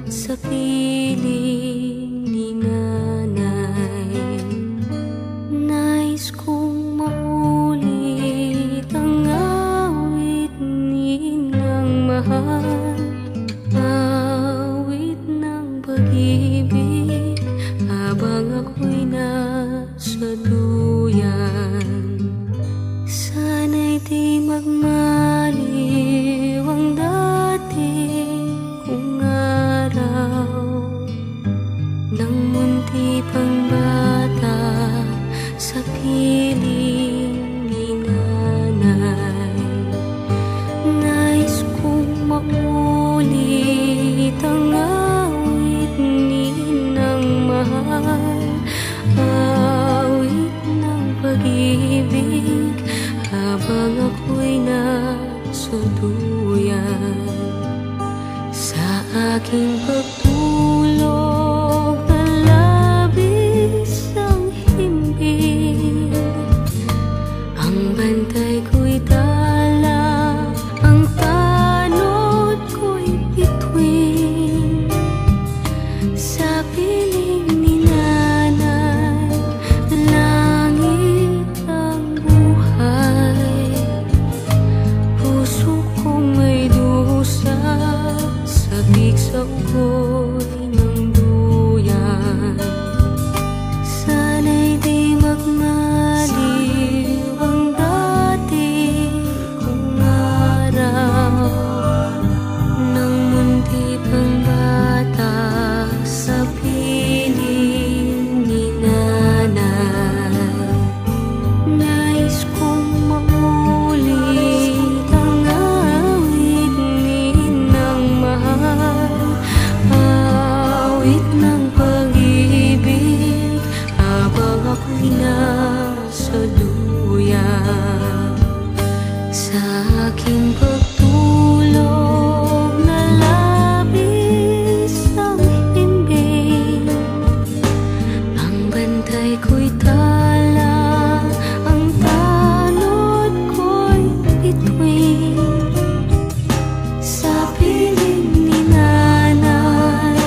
sa piling ni nanay. Nais kong maulit ang awit ni Inang mahal, awit ng pag-ibig habang ako'y nasa duyan. Sana'y di magmaliw ang dating kong araw, nang munti pang bata sa piling ni nanay. Nais kong maulit ang awit ni Inang mahal, awit ng pag-ibig habang ako'y nasa duyan. Sa aking pagtulog na labis ang himbing, ang bantay ko'y dala, ang tanod ko'y bituin. Sa piling ni nanay, langit ang buhay. Puso kong may dusa, sabik sa ugoy ng duyan. Sana'y di magmaliw ang dati kong araw, nang munti pang bata sa piling ni nanay. Nais kong maulit ang awit ni Inang mahal, awit ng pag-ibig habang ako'y nasa duyan. Sa aking pagtulog na labis ang himbing, ang bantay ko'y tala, ang tanod ko'y bituin. Sa piling ni nanay,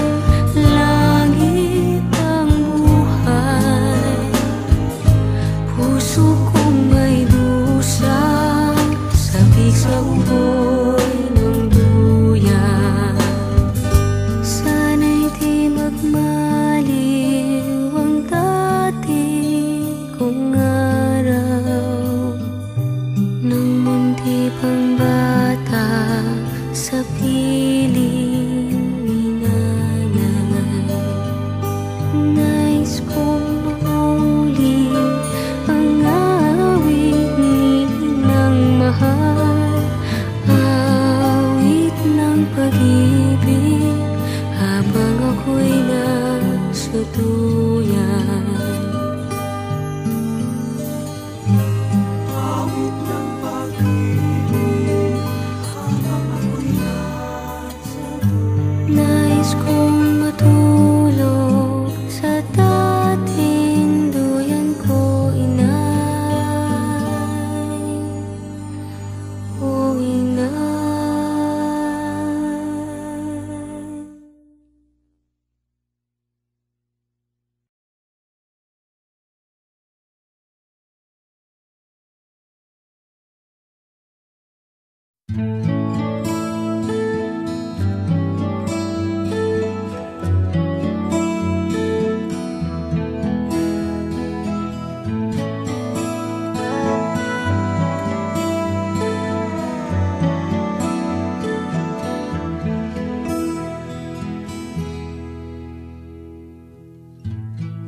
langit ang buhay. Puso kong may dusa, sabik sa ugoy ng duyan. Sana'y di magmaliw ang dati kong araw, nang munti pang bata sa piling ni nanay. Nais kong maulit ang awit ni Inang mahal, awit ng pag-ibig habang ako'y nasa duyan. Awit ng pag-ibig habang ako'y nasa duyan. Nais kong matulog sa dating duyan ko, inay, o inay.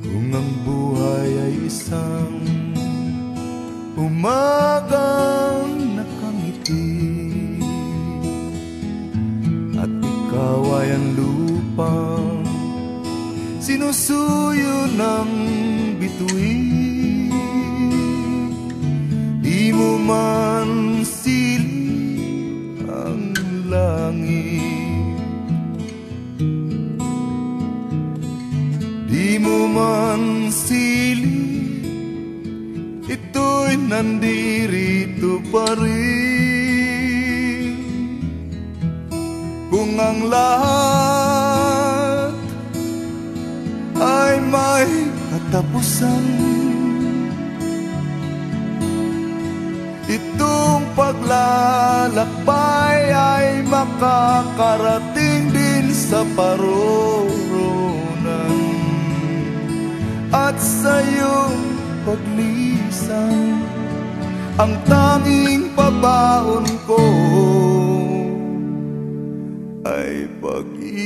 Kung ang buhay ay isang umagang nakangiti, at ikaw ay ang lupang sinusuyo ng bituin, di mo man silip ang langit, di mo man silip, ito'y nandirito pa rin. Kung ang lahat may katapusan. Itong paglalakbay ay makakarating din sa paroonan. At sa iyong paglisan, ang tanging pabaon ko ay pag-ibig.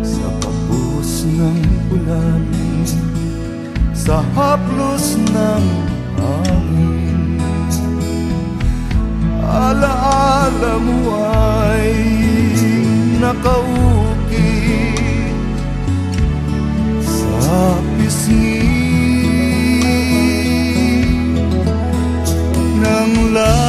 Sa pagbuhos ng ulan, sa haplos ng hangin, alaala mo ay nakaukit sa pisngi ng langit.